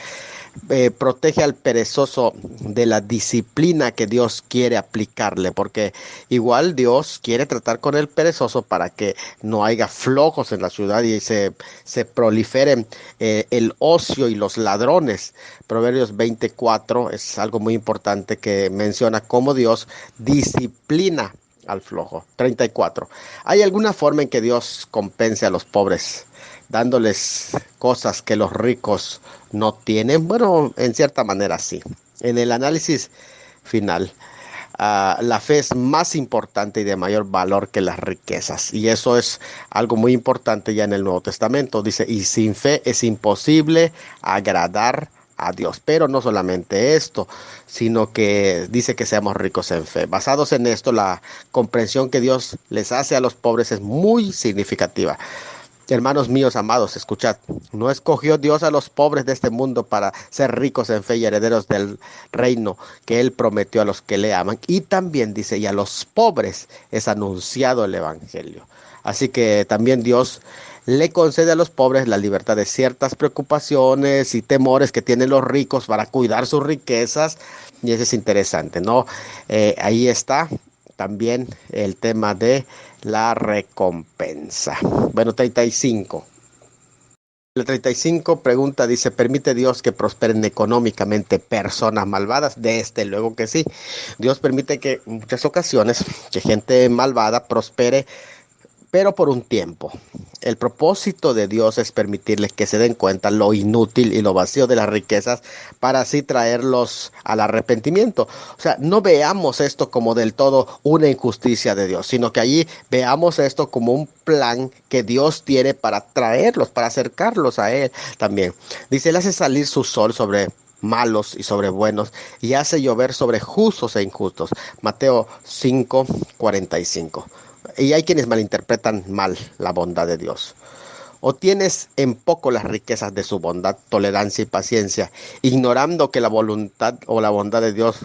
Protege al perezoso de la disciplina que Dios quiere aplicarle, porque igual Dios quiere tratar con el perezoso para que no haya flojos en la ciudad y se proliferen el ocio y los ladrones. Proverbios 24 es algo muy importante que menciona cómo Dios disciplina al flojo. 34. ¿Hay alguna forma en que Dios compense a los pobres dándoles cosas que los ricos no tienen? Bueno, en cierta manera sí. En el análisis final, la fe es más importante y de mayor valor que las riquezas. Y eso es algo muy importante ya en el Nuevo Testamento. Dice, y sin fe es imposible agradar a Dios. Pero no solamente esto, sino que dice que seamos ricos en fe. Basados en esto, la comprensión que Dios les hace a los pobres es muy significativa. Hermanos míos amados, escuchad, no escogió Dios a los pobres de este mundo para ser ricos en fe y herederos del reino que Él prometió a los que le aman. Y también dice, y a los pobres es anunciado el evangelio. Así que también Dios le concede a los pobres la libertad de ciertas preocupaciones y temores que tienen los ricos para cuidar sus riquezas. Y eso es interesante, ¿no? Ahí está también el tema de la recompensa. Bueno, 35. La 35 pregunta dice, ¿permite Dios que prosperen económicamente personas malvadas? Desde luego que sí. Dios permite que en muchas ocasiones que gente malvada prospere, pero por un tiempo. El propósito de Dios es permitirles que se den cuenta lo inútil y lo vacío de las riquezas para así traerlos al arrepentimiento. O sea, no veamos esto como del todo una injusticia de Dios, sino que allí veamos esto como un plan que Dios tiene para traerlos, para acercarlos a Él también. Dice, Él hace salir su sol sobre malos y sobre buenos, y hace llover sobre justos e injustos. Mateo 5:45. Y hay quienes malinterpretan mal la bondad de Dios. O tienes en poco las riquezas de su bondad, tolerancia y paciencia, ignorando que la voluntad o la bondad de Dios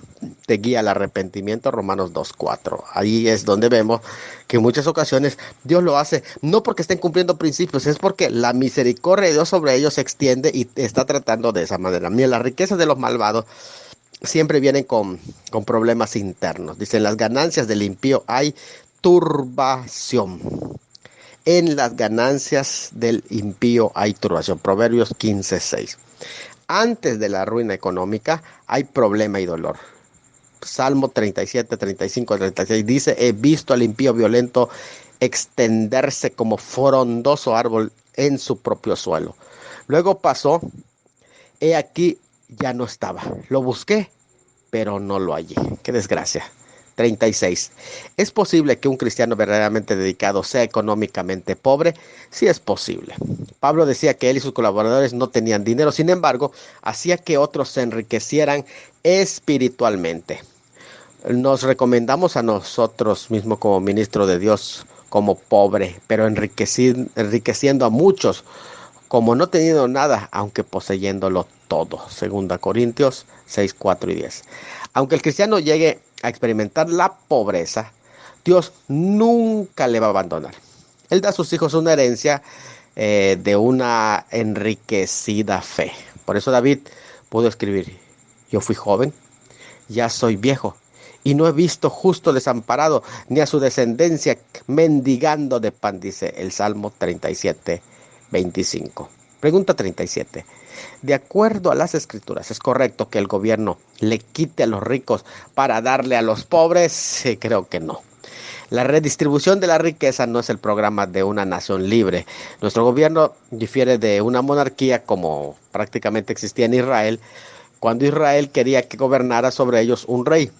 te guía al arrepentimiento, Romanos 2:4. Ahí es donde vemos que en muchas ocasiones Dios lo hace no porque estén cumpliendo principios, es porque la misericordia de Dios sobre ellos se extiende y está tratando de esa manera. Mira, las riquezas de los malvados siempre vienen con problemas internos. Dicen, las ganancias del impío hay turbación. En las ganancias del impío hay turbación. Proverbios 15:6. Antes de la ruina económica hay problema y dolor. Salmo 37, 35, 36 dice, he visto al impío violento extenderse como frondoso árbol en su propio suelo. Luego pasó, he aquí, ya no estaba. Lo busqué, pero no lo hallé. Qué desgracia. 36. ¿Es posible que un cristiano verdaderamente dedicado sea económicamente pobre? Sí es posible. Pablo decía que él y sus colaboradores no tenían dinero, sin embargo, hacía que otros se enriquecieran espiritualmente. Nos recomendamos a nosotros mismos como ministro de Dios como pobre, pero enriqueciendo a muchos como no teniendo nada, aunque poseyéndolo todo. Segunda Corintios 6, 4 y 10. Aunque el cristiano llegue a experimentar la pobreza, Dios nunca le va a abandonar. Él da a sus hijos una herencia de una enriquecida fe. Por eso David pudo escribir, yo fui joven, ya soy viejo, y no he visto justo desamparado, ni a su descendencia mendigando de pan, dice el Salmo 37:25. Pregunta 37. De acuerdo a las escrituras, ¿es correcto que el gobierno le quite a los ricos para darle a los pobres? Sí, creo que no. La redistribución de la riqueza no es el programa de una nación libre. Nuestro gobierno difiere de una monarquía como prácticamente existía en Israel, cuando Israel quería que gobernara sobre ellos un rey.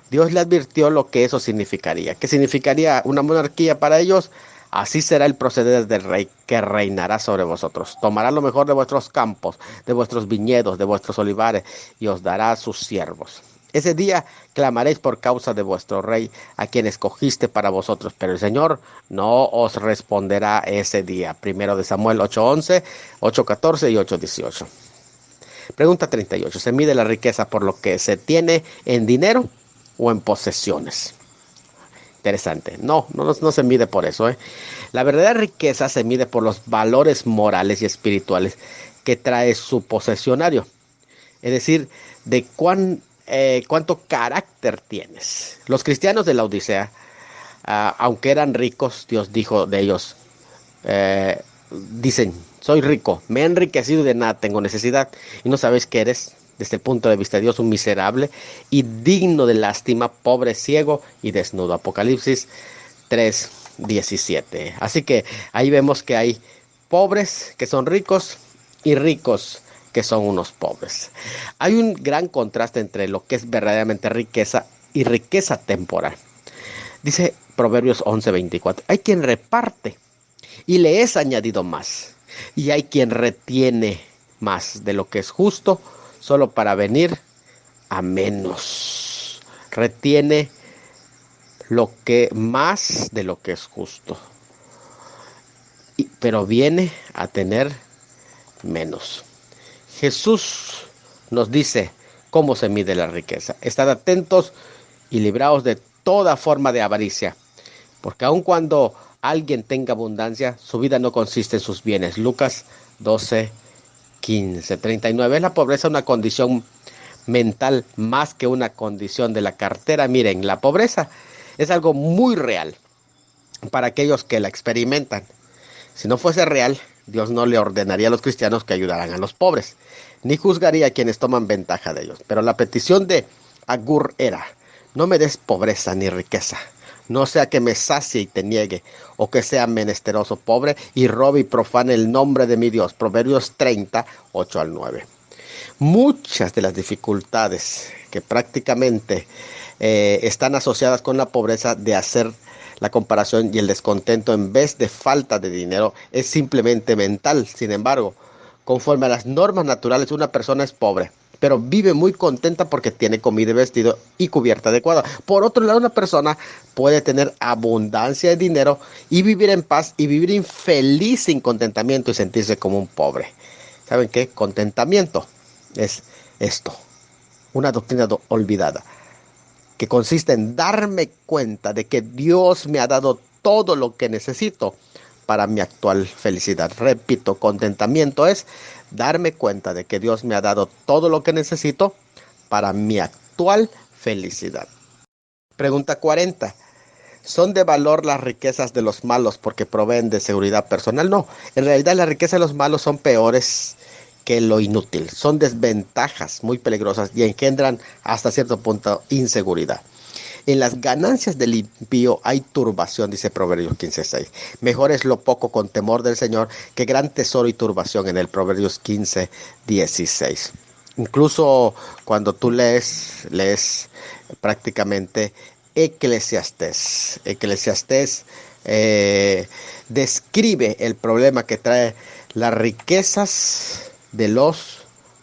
Dios le advirtió lo que eso significaría. ¿Qué significaría una monarquía para ellos? Así será el proceder del rey que reinará sobre vosotros. Tomará lo mejor de vuestros campos, de vuestros viñedos, de vuestros olivares, y os dará a sus siervos. Ese día clamaréis por causa de vuestro rey, a quien escogiste para vosotros, pero el Señor no os responderá ese día. Primero de Samuel 8:11, 8:14 y 8:18. Pregunta 38. ¿Se mide la riqueza por lo que se tiene en dinero o en posesiones? Interesante. No se mide por eso, ¿eh? La verdadera riqueza se mide por los valores morales y espirituales que trae su posesionario. Es decir, de cuánto carácter tienes. Los cristianos de la Odisea, aunque eran ricos, Dios dijo de ellos, dicen, soy rico, me he enriquecido y de nada tengo necesidad. Y no sabes que eres, desde el punto de vista de Dios, un miserable y digno de lástima, pobre, ciego y desnudo. Apocalipsis 3:17. Así que ahí vemos que hay pobres que son ricos y ricos que son unos pobres. Hay un gran contraste entre lo que es verdaderamente riqueza y riqueza temporal. Dice Proverbios 11:24, hay quien reparte y le es añadido más, y hay quien retiene más de lo que es justo solo para venir a menos. Retiene lo que más de lo que es justo, pero viene a tener menos. Jesús nos dice cómo se mide la riqueza. Estad atentos y libraos de toda forma de avaricia, porque aun cuando alguien tenga abundancia, su vida no consiste en sus bienes. Lucas 12:15. 39. ¿Es la pobreza una condición mental más que una condición de la cartera? Miren, la pobreza es algo muy real para aquellos que la experimentan. Si no fuese real, Dios no le ordenaría a los cristianos que ayudaran a los pobres, ni juzgaría a quienes toman ventaja de ellos. Pero la petición de Agur era: no me des pobreza ni riqueza, no sea que me sacie y te niegue, o que sea menesteroso pobre y robe y profane el nombre de mi Dios. Proverbios 30, 8 al 9. Muchas de las dificultades que prácticamente están asociadas con la pobreza, de hacer la comparación y el descontento en vez de falta de dinero, es simplemente mental. Sin embargo, conforme a las normas naturales, una persona es pobre, pero vive muy contenta porque tiene comida y vestido y cubierta adecuada. Por otro lado, una persona puede tener abundancia de dinero y vivir en paz y vivir infeliz sin contentamiento y sentirse como un pobre. ¿Saben qué? Contentamiento es esto, una doctrina olvidada, que consiste en darme cuenta de que Dios me ha dado todo lo que necesito para mi actual felicidad. Repito, contentamiento es darme cuenta de que Dios me ha dado todo lo que necesito para mi actual felicidad. Pregunta 40. ¿Son de valor las riquezas de los malos porque proveen de seguridad personal? No, en realidad las riquezas de los malos son peores que lo inútil. Son desventajas muy peligrosas y engendran hasta cierto punto inseguridad. En las ganancias del impío hay turbación, dice Proverbios 15:6. Mejor es lo poco con temor del Señor que gran tesoro y turbación, en el Proverbios 15:16. Incluso cuando tú lees prácticamente Eclesiastés. Eclesiastés describe el problema que trae las riquezas de los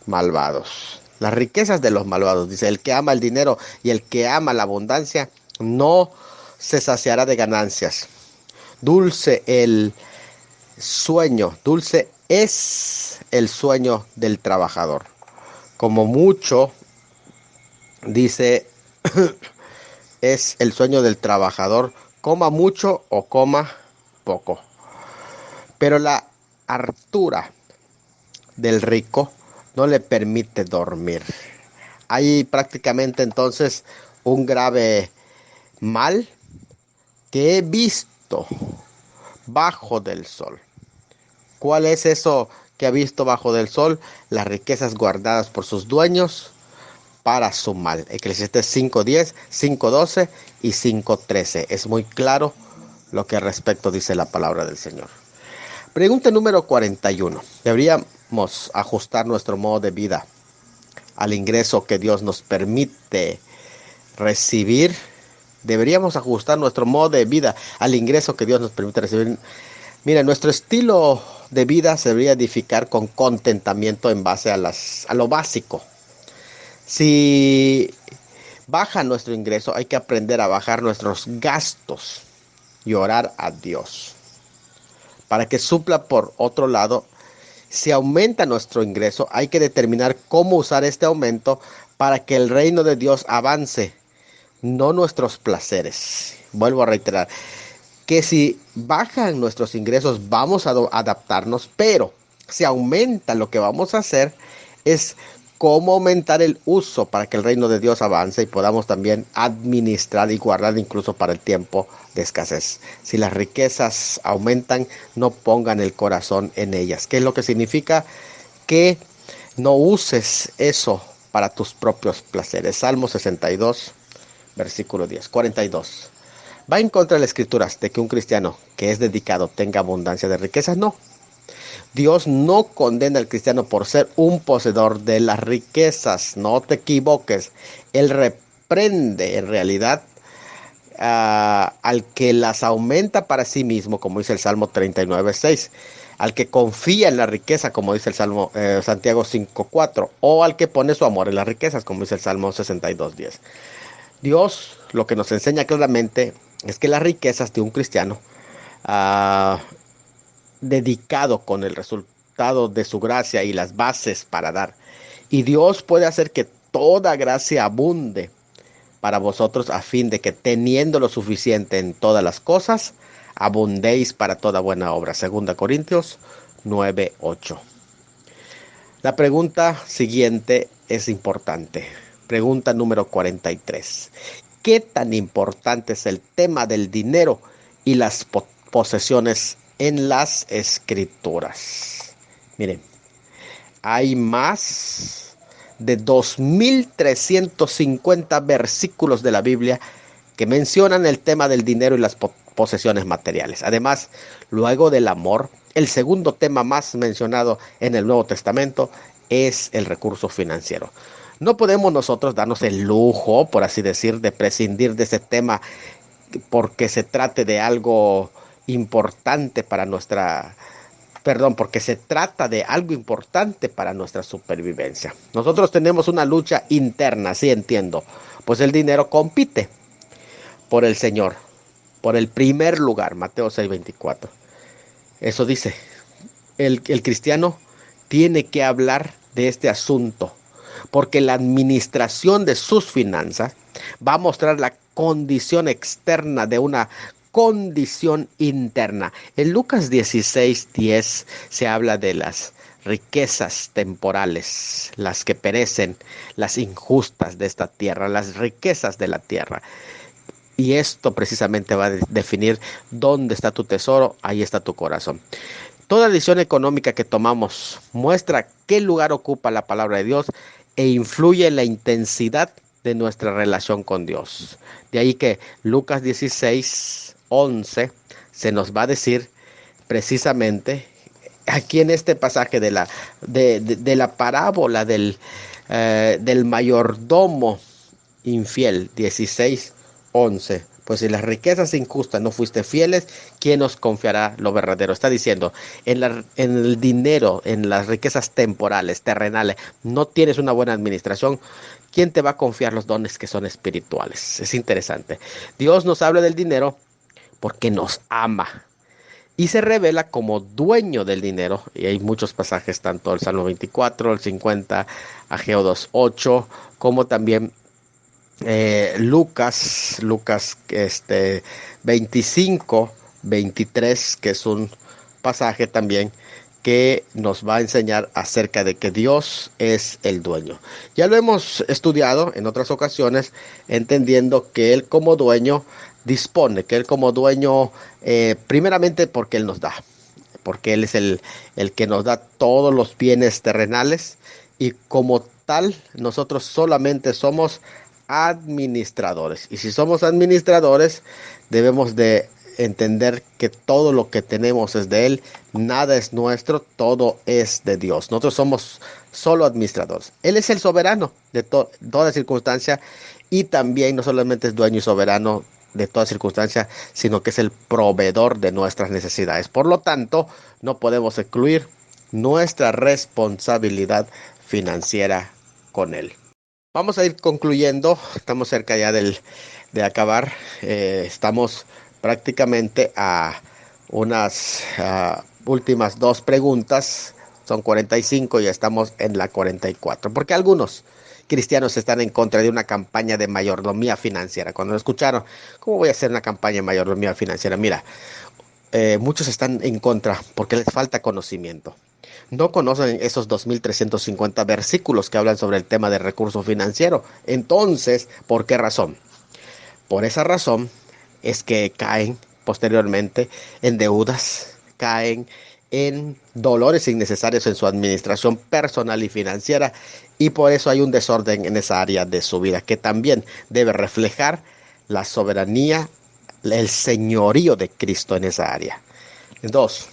malvados. Las riquezas de los malvados. Dice: el que ama el dinero y el que ama la abundancia no se saciará de ganancias. Dulce el sueño, dulce es el sueño del trabajador. Como mucho, dice, es el sueño del trabajador, coma mucho o coma poco. Pero la hartura del rico no le permite dormir. Hay prácticamente entonces un grave mal que he visto bajo del sol. ¿Cuál es eso que ha visto bajo del sol? Las riquezas guardadas por sus dueños para su mal. Eclesiastés 5:10, 5:12 y 5:13. Es muy claro lo que al respecto dice la palabra del Señor. Pregunta número 41. ¿Deberíamos ajustar nuestro modo de vida al ingreso que Dios nos permite recibir? Deberíamos ajustar nuestro modo de vida al ingreso que Dios nos permite recibir. Mira, nuestro estilo de vida se debería edificar con contentamiento en base a lo básico. Si baja nuestro ingreso, hay que aprender a bajar nuestros gastos y orar a Dios para que supla. Por otro lado, si aumenta nuestro ingreso, hay que determinar cómo usar este aumento para que el reino de Dios avance, no nuestros placeres. Vuelvo a reiterar que si bajan nuestros ingresos vamos a adaptarnos, pero si aumenta, lo que vamos a hacer es cómo aumentar el uso para que el reino de Dios avance y podamos también administrar y guardar incluso para el tiempo de escasez. Si las riquezas aumentan, no pongan el corazón en ellas. ¿Qué es lo que significa? Que no uses eso para tus propios placeres. Salmo 62, versículo 10, 42. ¿Va en contra de las escrituras de que un cristiano que es dedicado tenga abundancia de riquezas? No. Dios no condena al cristiano por ser un poseedor de las riquezas. No te equivoques. Él reprende en realidad al que las aumenta para sí mismo, como dice el Salmo 39:6. Al que confía en la riqueza, como dice el Salmo Santiago 5:4. O al que pone su amor en las riquezas, como dice el Salmo 62:10. Dios lo que nos enseña claramente es que las riquezas de un cristiano dedicado con el resultado de su gracia y las bases para dar. Y Dios puede hacer que toda gracia abunde para vosotros, a fin de que, teniendo lo suficiente en todas las cosas, abundéis para toda buena obra. 2 Corintios 9:8. La pregunta siguiente es importante. Pregunta número 43. ¿Qué tan importante es el tema del dinero y las posesiones en las Escrituras. Miren, hay más de 2350 versículos de la Biblia que mencionan el tema del dinero y las posesiones materiales. Además, luego del amor, el segundo tema más mencionado en el Nuevo Testamento es el recurso financiero. No podemos nosotros darnos el lujo, por así decir, de prescindir de ese tema porque se trate de algo importante para porque se trata de algo importante para nuestra supervivencia. Nosotros tenemos una lucha interna, sí entiendo, pues el dinero compite por el Señor, por el primer lugar, Mateo 6:24. Eso dice, el cristiano tiene que hablar de este asunto, porque la administración de sus finanzas va a mostrar la condición externa de una condición interna. En Lucas 16:10 se habla de las riquezas temporales, las que perecen, las injustas de esta tierra, las riquezas de la tierra. Y esto precisamente va a definir dónde está tu tesoro, ahí está tu corazón. Toda decisión económica que tomamos muestra qué lugar ocupa la palabra de Dios e influye en la intensidad de nuestra relación con Dios. De ahí que Lucas 16:11 se nos va a decir precisamente aquí en este pasaje de la parábola del mayordomo infiel, 16:11. Pues si las riquezas injustas no fuiste fieles, ¿quién os confiará lo verdadero? Está diciendo, en el dinero, en las riquezas temporales, terrenales, no tienes una buena administración, ¿quién te va a confiar los dones que son espirituales? Es interesante. Dios nos habla del dinero porque nos ama y se revela como dueño del dinero. Y hay muchos pasajes, tanto el Salmo 24, el 50, Ageo 2:8, como también Lucas 25:23, que es un pasaje también que nos va a enseñar acerca de que Dios es el dueño. Ya lo hemos estudiado en otras ocasiones, entendiendo que Él como dueño dispone, que Él como dueño, primeramente porque Él nos da, porque Él es el que nos da todos los bienes terrenales y como tal nosotros solamente somos administradores. Y si somos administradores, debemos de entender que todo lo que tenemos es de Él, nada es nuestro, todo es de Dios. Nosotros somos solo administradores. Él es el soberano de toda circunstancia y también no solamente es dueño y soberano de toda circunstancia, sino que es el proveedor de nuestras necesidades. Por lo tanto, no podemos excluir nuestra responsabilidad financiera con Él. Vamos a ir concluyendo, estamos cerca ya de acabar, estamos prácticamente a unas últimas dos preguntas, son 45 y estamos en la 44, porque algunos cristianos están en contra de una campaña de mayordomía financiera. Cuando lo escucharon, ¿cómo voy a hacer una campaña de mayordomía financiera? Mira, muchos están en contra porque les falta conocimiento. No conocen esos 2350 versículos que hablan sobre el tema del recurso financiero. Entonces, ¿por qué razón? Por esa razón es que caen posteriormente en deudas, caen en dolores innecesarios en su administración personal y financiera, y por eso hay un desorden en esa área de su vida que también debe reflejar la soberanía, el señorío de Cristo en esa área. Dos,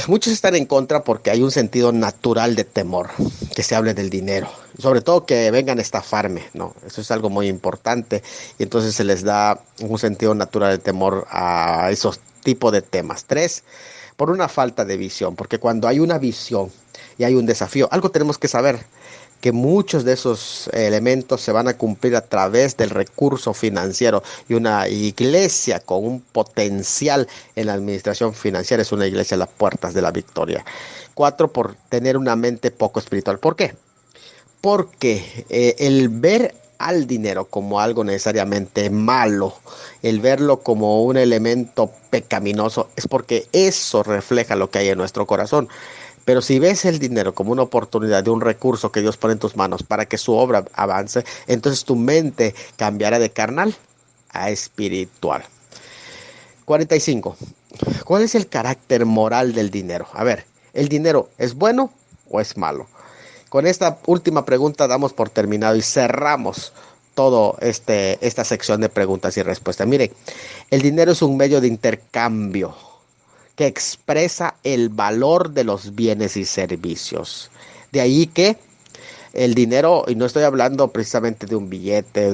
muchos están en contra porque hay un sentido natural de temor que se hable del dinero, sobre todo que vengan a estafarme, ¿no? Eso es algo muy importante y entonces se les da un sentido natural de temor a esos tipos de temas. Tres, por una falta de visión, porque cuando hay una visión y hay un desafío, algo tenemos que saber, que muchos de esos elementos se van a cumplir a través del recurso financiero, y una iglesia con un potencial en la administración financiera es una iglesia a las puertas de la victoria. Cuatro, por tener una mente poco espiritual. ¿Por qué? Porque el ver al dinero como algo necesariamente malo, el verlo como un elemento pecaminoso, es porque eso refleja lo que hay en nuestro corazón. Pero si ves el dinero como una oportunidad de un recurso que Dios pone en tus manos para que su obra avance, entonces tu mente cambiará de carnal a espiritual. 45. ¿Cuál es el carácter moral del dinero? A ver, ¿el dinero es bueno o es malo? Con esta última pregunta damos por terminado y cerramos todo esta sección de preguntas y respuestas. Mire, el dinero es un medio de intercambio que expresa el valor de los bienes y servicios. De ahí que el dinero, y no estoy hablando precisamente de un billete,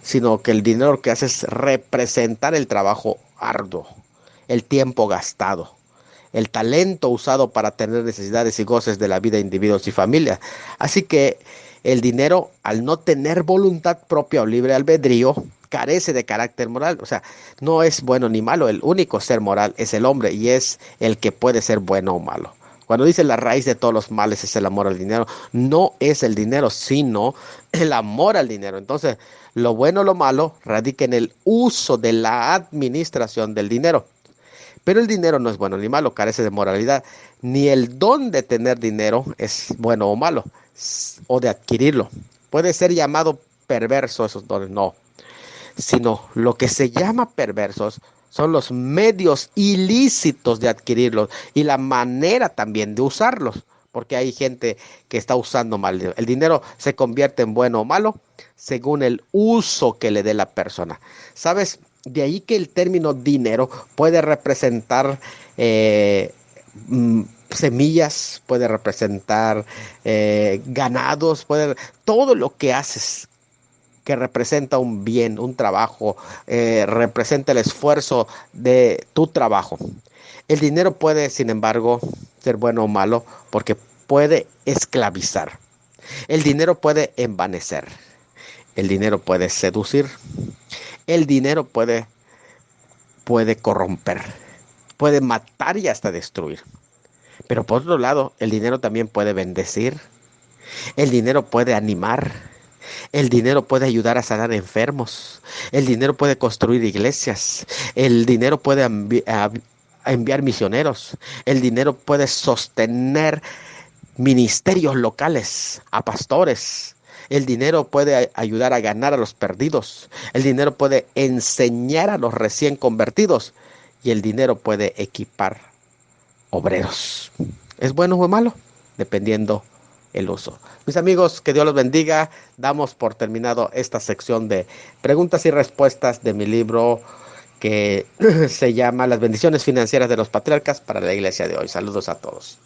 sino que el dinero lo que hace es representar el trabajo arduo, el tiempo gastado, el talento usado para tener necesidades y goces de la vida de individuos y familias. Así que el dinero, al no tener voluntad propia o libre albedrío, carece de carácter moral. O sea, no es bueno ni malo. El único ser moral es el hombre y es el que puede ser bueno o malo. Cuando dice la raíz de todos los males es el amor al dinero, no es el dinero, sino el amor al dinero. Entonces, lo bueno o lo malo radica en el uso de la administración del dinero. Pero el dinero no es bueno ni malo, carece de moralidad. Ni el don de tener dinero es bueno o malo, o de adquirirlo. Puede ser llamado perverso esos dones, no. Sino lo que se llama perversos son los medios ilícitos de adquirirlos y la manera también de usarlos. Porque hay gente que está usando mal el dinero. El dinero se convierte en bueno o malo según el uso que le dé la persona. ¿Sabes? De ahí que el término dinero puede representar semillas, puede representar ganados, todo lo que haces que representa un bien, un trabajo, representa el esfuerzo de tu trabajo. El dinero puede, sin embargo, ser bueno o malo porque puede esclavizar. El dinero puede envanecer. El dinero puede seducir. El dinero puede corromper. Puede matar y hasta destruir. Pero por otro lado, el dinero también puede bendecir. El dinero puede animar. El dinero puede ayudar a sanar enfermos. El dinero puede construir iglesias. El dinero puede enviar misioneros. El dinero puede sostener ministerios locales a pastores. El dinero puede ayudar a ganar a los perdidos. El dinero puede enseñar a los recién convertidos. Y el dinero puede equipar obreros. ¿Es bueno o malo? Dependiendo el uso. Mis amigos, que Dios los bendiga. Damos por terminado esta sección de preguntas y respuestas de mi libro que se llama Las bendiciones financieras de los patriarcas para la iglesia de hoy. Saludos a todos.